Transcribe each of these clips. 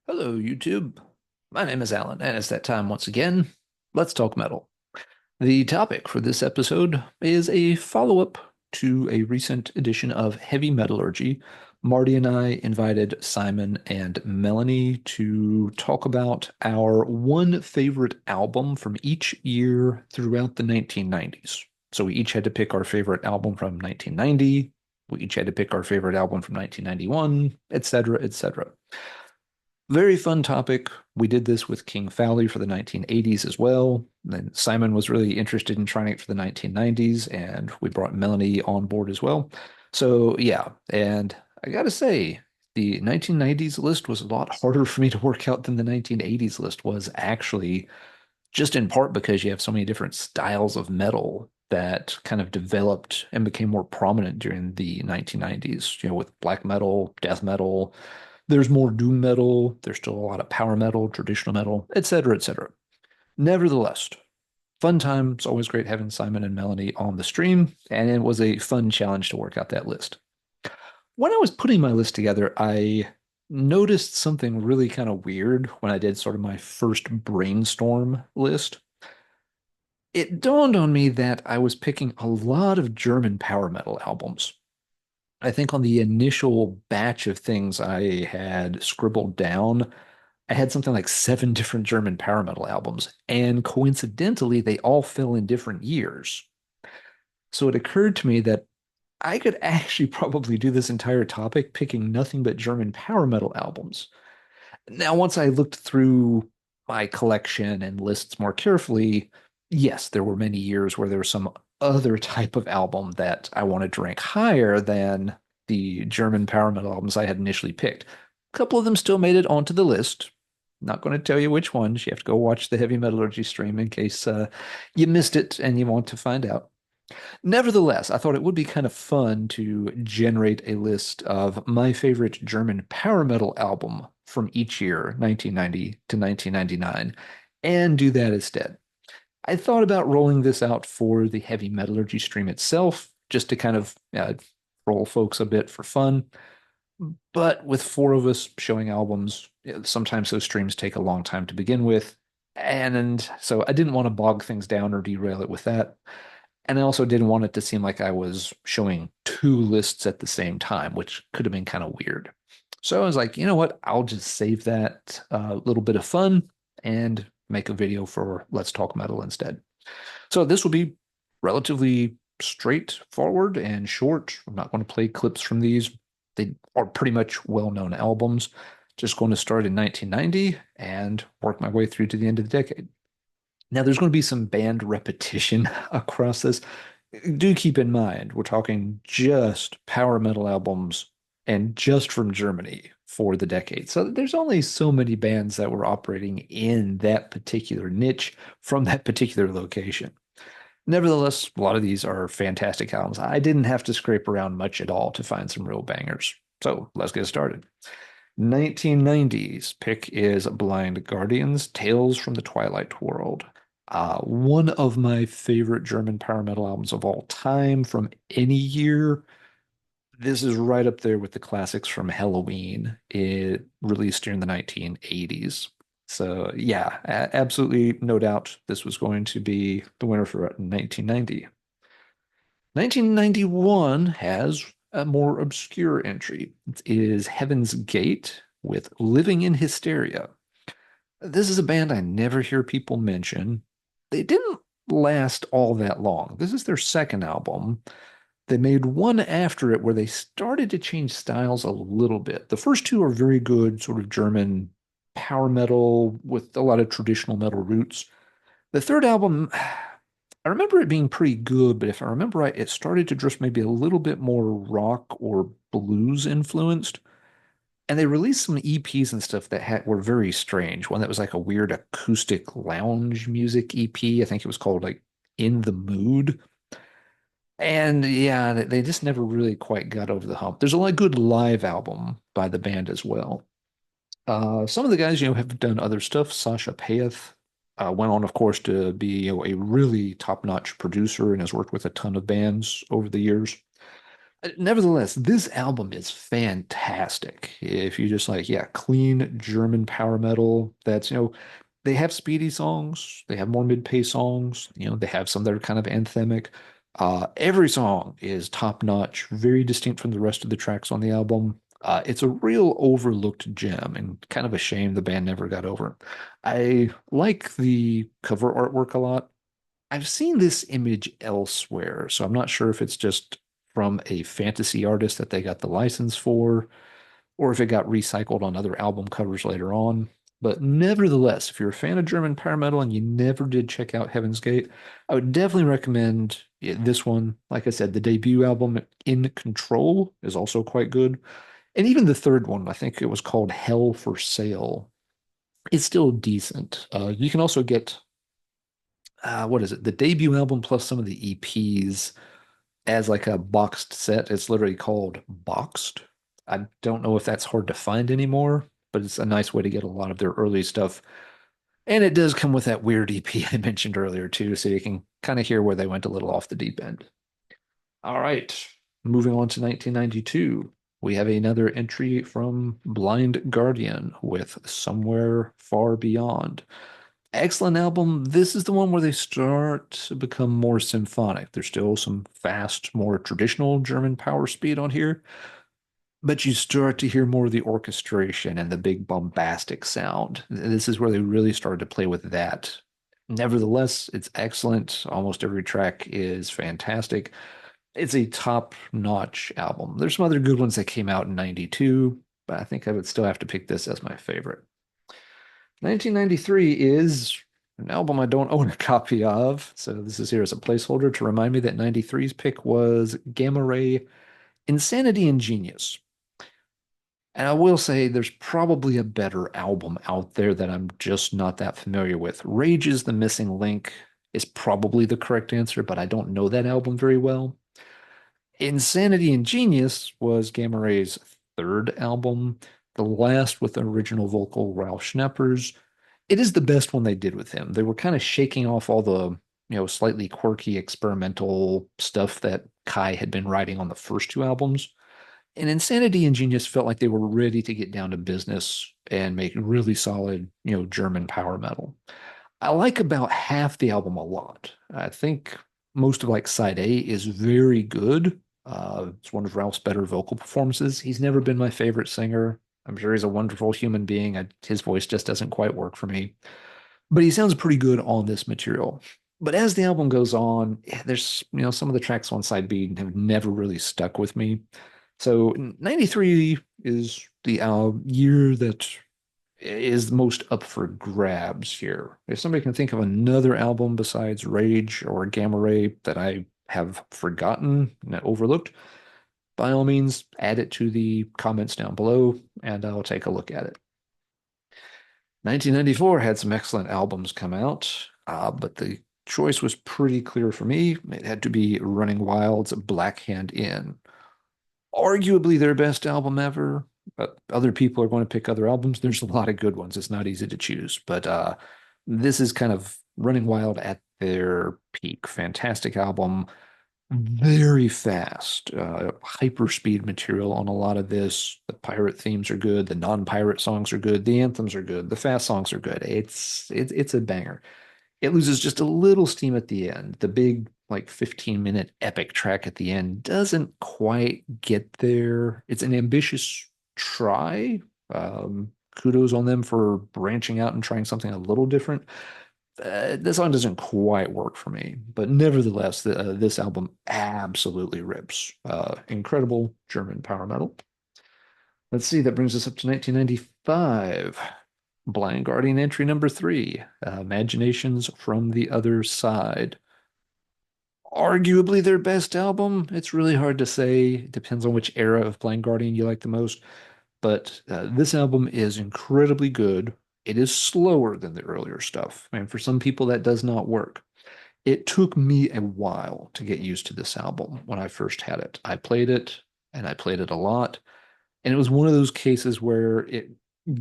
Hello, YouTube. My name is Alan, and it's that time once again. Let's talk metal. The topic for this episode is a follow-up to a recent edition of Heavy Metallurgy. Marty and I invited Simon and Melanie to talk about our one favorite album from each year throughout the 1990s. So we each had to pick our favorite album from 1990. We each had to pick our favorite album from 1991, etc., etc. Very fun topic. We did this with King Fowley for the 1980s as well. Then Simon was really interested in trying it for the 1990s, and we brought Melanie on board as well. So, yeah, and I gotta say, the 1990s list was a lot harder for me to work out than the 1980s list was actually, just in part because you have so many different styles of metal that kind of developed and became more prominent during the 1990s, with black metal, death metal. There's more doom metal. There's still a lot of power metal, traditional metal, etc., etc. Nevertheless, fun time. It's always great having Simon and Melanie on the stream, and it was a fun challenge to work out that list. When I was putting my list together, I noticed something really kind of weird when I did sort of my first brainstorm list. It dawned on me that I was picking a lot of German power metal albums. I think on the initial batch of things I had scribbled down, I had something like seven different German power metal albums, and coincidentally, they all fell in different years. So it occurred to me that I could actually probably do this entire topic picking nothing but German power metal albums. Now, once I looked through my collection and lists more carefully, yes, there were many years where there was some other type of album that I wanted to rank higher than the German power metal albums I had initially picked. A couple of them still made it onto the list. Not going to tell you which ones. You have to go watch the Heavy Metallurgy stream in case you missed it and you want to find out. Nevertheless, I thought it would be kind of fun to generate a list of my favorite German power metal album from each year, 1990 to 1999, and do that instead. I thought about rolling this out for the Heavy Metallurgy stream itself, just to kind of roll folks a bit for fun. But with four of us showing albums, sometimes those streams take a long time to begin with. And so I didn't want to bog things down or derail it with that. And I also didn't want it to seem like I was showing two lists at the same time, which could have been kind of weird. So I was like, you know what? I'll just save that little bit of fun and make a video for Let's Talk Metal instead. So this will be relatively straightforward and short. I'm not going to play clips from these. They are pretty much well-known albums. Just going to start in 1990 and work my way through to the end of the decade. Now, there's going to be some band repetition across this. Do keep in mind, we're talking just power metal albums and just from Germany for the decade. So there's only so many bands that were operating in that particular niche from that particular location. Nevertheless, a lot of these are fantastic albums. I didn't have to scrape around much at all to find some real bangers. So let's get started. 1990s pick is Blind Guardians, Tales from the Twilight World. One of my favorite German power metal albums of all time from any year. This is right up there with the classics from Halloween. It released during the 1980s. So yeah, absolutely no doubt this was going to be the winner for 1990. 1991 has a more obscure entry. It is Heaven's Gate with Living in Hysteria. This is a band I never hear people mention. They didn't last all that long. This is their second album. They made one after it where they started to change styles a little bit. The first two are very good, sort of German power metal with a lot of traditional metal roots. The third album, I remember it being pretty good, but if I remember right, it started to drift maybe a little bit more rock or blues influenced. And they released some EPs and stuff that were very strange. One that was like a weird acoustic lounge music EP. I think it was called like In the Mood. And yeah, they just never really quite got over the hump. There's a lot of good live album by the band as well. Some of the guys, have done other stuff. Sasha Paeth went on, of course, to be, a really top-notch producer and has worked with a ton of bands over the years. Nevertheless, this album is fantastic. If you just like, yeah, clean German power metal, they have speedy songs, they have more mid-pace songs, they have some that are kind of anthemic. Every song is top-notch, very distinct from the rest of the tracks on the album. It's a real overlooked gem and kind of a shame the band never got over. I like the cover artwork a lot. I've seen this image elsewhere, so I'm not sure if it's just from a fantasy artist that they got the license for, or if it got recycled on other album covers later on. But nevertheless, if you're a fan of German power metal and you never did check out Heaven's Gate, I would definitely recommend this one. Like I said, the debut album, In Control, is also quite good. And even the third one, I think it was called Hell for Sale, is still decent. You can also get what is it? The debut album plus some of the EPs as like a boxed set. It's literally called Boxed. I don't know if that's hard to find anymore, but it's a nice way to get a lot of their early stuff. And it does come with that weird EP I mentioned earlier too, so you can kind of hear where they went a little off the deep end. All right, moving on to 1992. We have another entry from Blind Guardian with Somewhere Far Beyond. Excellent album. This is the one where they start to become more symphonic. There's still some fast, more traditional German power speed on here, but you start to hear more of the orchestration and the big bombastic sound. This is where they really started to play with that. Nevertheless, it's excellent. Almost every track is fantastic. It's a top-notch album. There's some other good ones that came out in 92, but I think I would still have to pick this as my favorite. 1993 is an album I don't own a copy of, so this is here as a placeholder to remind me that 93's pick was Gamma Ray Insanity and Genius. And I will say there's probably a better album out there that I'm just not that familiar with. Rage is the Missing Link is probably the correct answer, but I don't know that album very well. Insanity and Genius was Gamma Ray's third album, the last with the original vocal Ralph Schneppers. It is the best one they did with him. They were kind of shaking off all the, slightly quirky experimental stuff that Kai had been writing on the first two albums. And Insanity and Genius felt like they were ready to get down to business and make really solid, German power metal. I like about half the album a lot. I think most of like side A is very good. It's one of Ralph's better vocal performances. He's never been my favorite singer. I'm sure he's a wonderful human being. His voice just doesn't quite work for me. But he sounds pretty good on this material. But as the album goes on, there's, some of the tracks on side B have never really stuck with me. So 93 is the year that is most up for grabs here. If somebody can think of another album besides Rage or Gamma Ray that I have forgotten and overlooked, by all means, add it to the comments down below and I'll take a look at it. 1994 had some excellent albums come out, but the choice was pretty clear for me. It had to be Running Wild's Black Hand In. Arguably their best album ever, but other people are going to pick other albums. There's a lot of good ones. It's not easy to choose, but this is kind of Running Wild at their peak. Fantastic album, very fast, hyper speed material on a lot of this. The pirate themes are good. The non-pirate songs are good. The anthems are good. The fast songs are good. It's a banger. It loses just a little steam at the end. The big, like 15-minute epic track at the end doesn't quite get there. It's an ambitious try. Kudos on them for branching out and trying something a little different. This song doesn't quite work for me, but nevertheless, this album absolutely rips. Incredible German power metal. Let's see, that brings us up to 1995. Blind Guardian entry number three, Imaginations from the Other Side. Arguably their best album. It's really hard to say. It depends on which era of Blind Guardian you like the most. But this album is incredibly good. It is slower than the earlier stuff. And for some people, that does not work. It took me a while to get used to this album when I first had it. I played it and I played it a lot. And it was one of those cases where it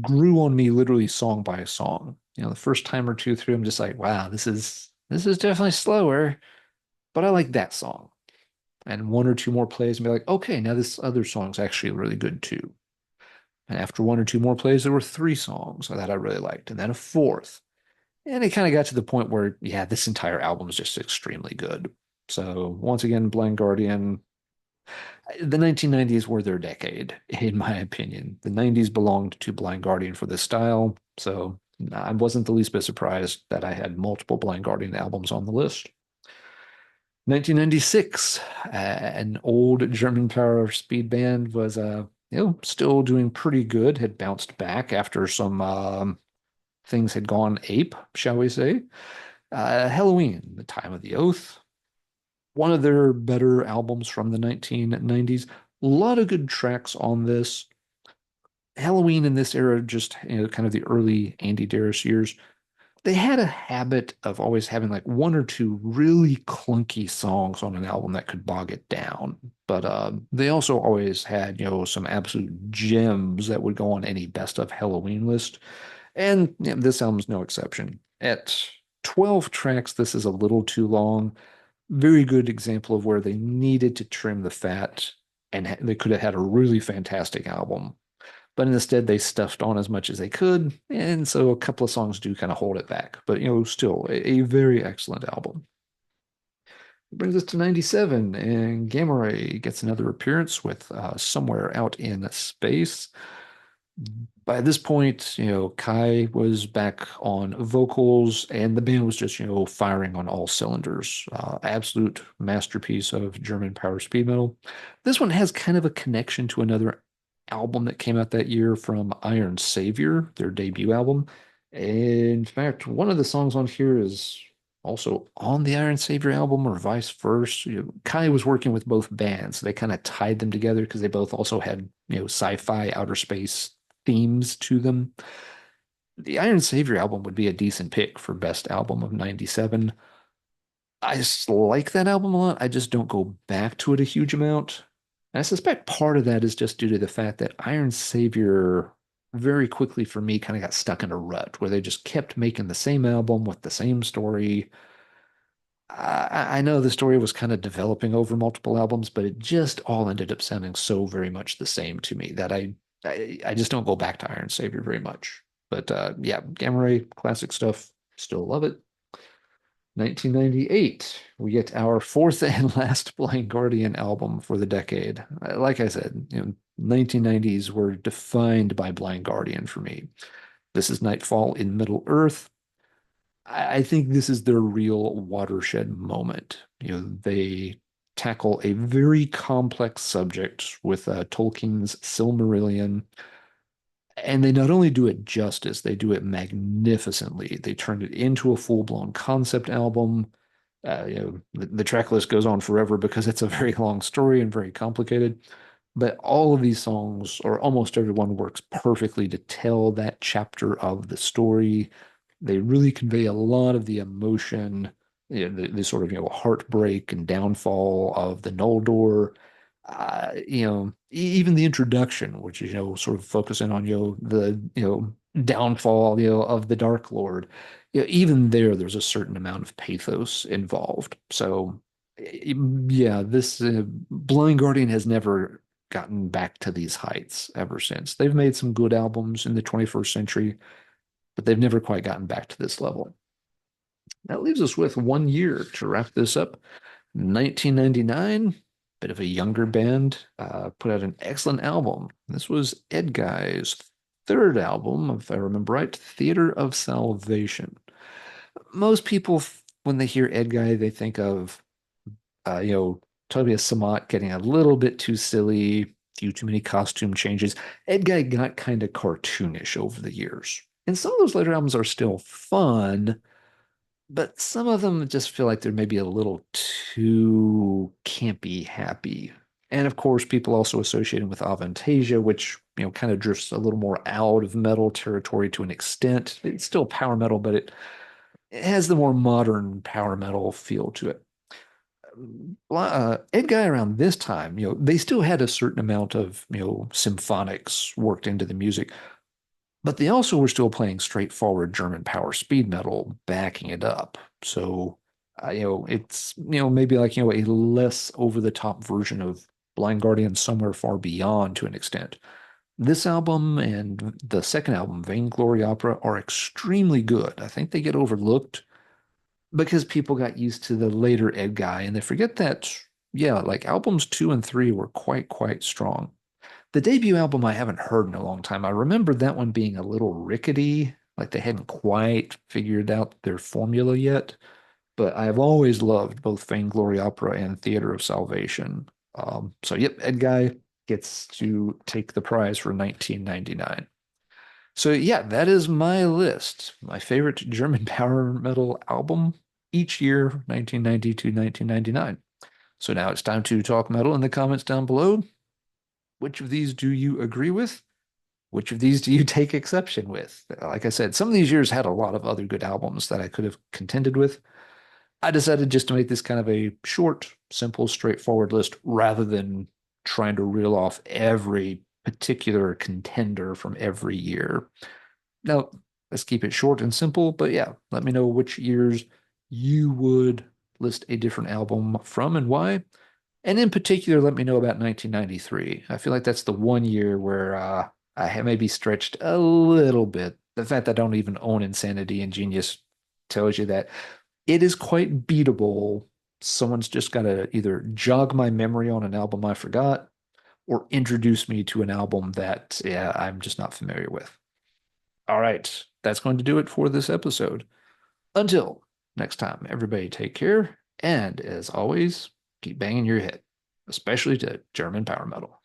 grew on me literally song by song. The first time or two through, I'm just like, wow, this is definitely slower, but I like that song. and one or two more plays and be like, okay, now this other song's actually really good too. And after one or two more plays, there were three songs that I really liked, and then a fourth. And it kind of got to the point where, yeah, this entire album is just extremely good. So once again, Blind Guardian, the 1990s were their decade, in my opinion. The 90s belonged to Blind Guardian for this style, so I wasn't the least bit surprised that I had multiple Blind Guardian albums on the list. 1996, an old German power speed band was still doing pretty good, had bounced back after some things had gone ape, shall we say. Halloween, The Time of the Oath, one of their better albums from the 1990s. A lot of good tracks on this. Halloween in this era, just kind of the early Andy Darius years, they had a habit of always having like one or two really clunky songs on an album that could bog it down. But they also always had, some absolute gems that would go on any best of Halloween list. And this album's no exception. At 12 tracks, this is a little too long. Very good example of where they needed to trim the fat and they could have had a really fantastic album. But instead, they stuffed on as much as they could. And so a couple of songs do kind of hold it back. But, still a very excellent album. It brings us to 97, and Gamma Ray gets another appearance with Somewhere Out in Space. By this point, Kai was back on vocals and the band was just, firing on all cylinders. Absolute masterpiece of German power speed metal. This one has kind of a connection to another album that came out that year from Iron Savior, their debut album. In fact, one of the songs on here is also on the Iron Savior album or vice versa. Kai was working with both bands. So they kind of tied them together because they both also had, sci-fi outer space themes to them. The Iron Savior album would be a decent pick for best album of 97. I just like that album a lot. I just don't go back to it a huge amount. And I suspect part of that is just due to the fact that Iron Savior very quickly for me kind of got stuck in a rut where they just kept making the same album with the same story. I know the story was kind of developing over multiple albums, but it just all ended up sounding so very much the same to me that I just don't go back to Iron Savior very much. But yeah, Gamma Ray, classic stuff. Still love it. 1998, we get our fourth and last Blind Guardian album for the decade. Like I said, 1990s were defined by Blind Guardian for me. This is Nightfall in Middle Earth. I think this is their real watershed moment. They tackle a very complex subject with Tolkien's Silmarillion, and they not only do it justice, they do it magnificently. They turned it into a full-blown concept album. The track list goes on forever because it's a very long story and very complicated. But all of these songs, or almost everyone, works perfectly to tell that chapter of the story. They really convey a lot of the emotion, the sort of, heartbreak and downfall of the Noldor. Even the introduction, which is, sort of focusing on, the, downfall, of the Dark Lord. Even there's a certain amount of pathos involved. So, yeah, this Blind Guardian has never gotten back to these heights ever since. They've made some good albums in the 21st century, but they've never quite gotten back to this level. That leaves us with 1 year to wrap this up. 1999, bit of a younger band, put out an excellent album. This was Edguy's third album, if I remember right, Theater of Salvation. Most people, when they hear Edguy, they think of, Tobias Sammet getting a little bit too silly, few too many costume changes. Edguy got kind of cartoonish over the years. And some of those later albums are still fun, but some of them just feel like they're maybe a little too campy happy. And of course, people also associate it with Avantasia, which, kind of drifts a little more out of metal territory to an extent. It's still power metal, but it has the more modern power metal feel to it. Edguy around this time, they still had a certain amount of, symphonics worked into the music, but they also were still playing straightforward German power speed metal, backing it up. So maybe like, a less over the top version of Blind Guardian Somewhere Far Beyond to an extent. This album and the second album, Vainglory Opera, are extremely good. I think they get overlooked because people got used to the later Edguy and they forget that, yeah, like albums two and three were quite strong. The debut album I haven't heard in a long time. I remember that one being a little rickety, like they hadn't quite figured out their formula yet. But I've always loved both Vainglory Opera and Theater of Salvation. So yep, Edguy gets to take the prize for 1999. So yeah, that is my list. My favorite German power metal album each year, 1990 to 1999. So now it's time to talk metal in the comments down below. Which of these do you agree with? Which of these do you take exception with? Like I said, some of these years had a lot of other good albums that I could have contended with. I decided just to make this kind of a short, simple, straightforward list rather than trying to reel off every particular contender from every year. Now, let's keep it short and simple, but yeah, let me know which years you would list a different album from and why. And in particular, let me know about 1993. I feel like that's the one year where I have maybe stretched a little bit. The fact that I don't even own Insanity and Genius tells you that it is quite beatable. Someone's just got to either jog my memory on an album I forgot or introduce me to an album that, yeah, I'm just not familiar with. All right, that's going to do it for this episode. Until next time, everybody take care. And as always, keep banging your head, especially to German power metal.